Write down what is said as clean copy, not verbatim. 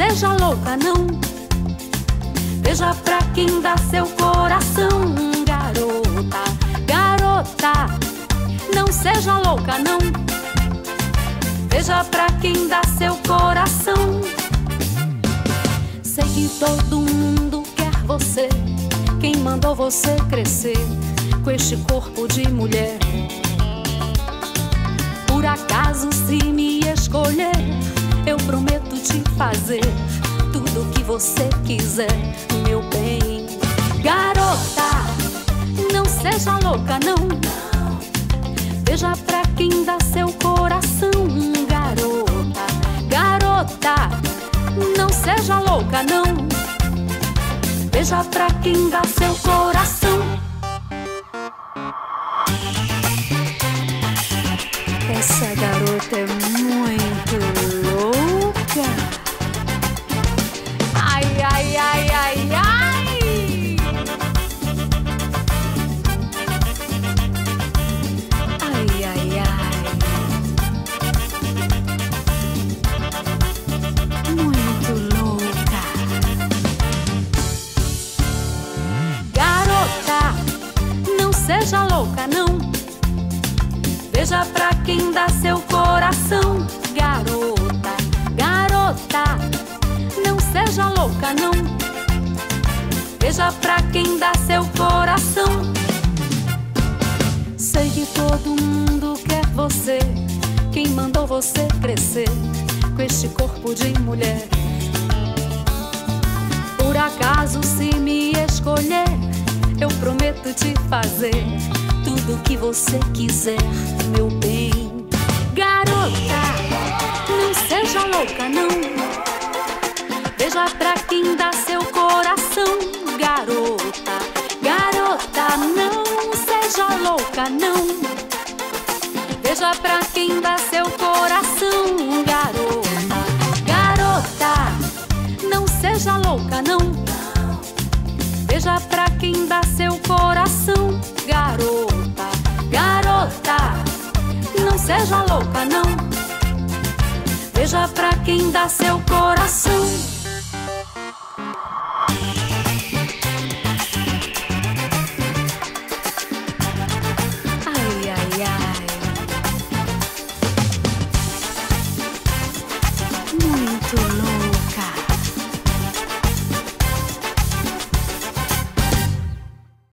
seja louca não. Veja pra quem dá seu coração, garota, garota. Não seja louca não. Veja pra quem dá seu coração. Sei que todo mundo quer você. Quem mandou você crescer com este corpo de mulher? Por acaso, se me escolher, eu prometo te fazer tudo o que você quiser, meu bem. Garota, não seja louca não. Veja pra quem dá seu coração, garota, garota. Não seja louca não. Veja pra quem dá seu coração. Essa garota é muito louca. Ai, ai, ai, ai, ai. Ai, ai, ai. Muito louca. Garota, não seja louca não. Veja pra quem dá seu coração, garota, garota. Não seja louca não. Veja pra quem dá seu coração. Sei que todo mundo quer você. Quem mandou você crescer com este corpo de mulher? Por acaso, se me escolher, eu prometo te fazer tudo o que você quiser, meu bem. Garota, não seja louca não. Veja pra quem dá seu coração, garota, garota. Não seja louca não. Veja pra quem dá seu coração, garota, garota. Não seja louca não. Veja pra quem dá seu coração, garota, garota. Não seja louca não. Veja pra quem dá seu coração.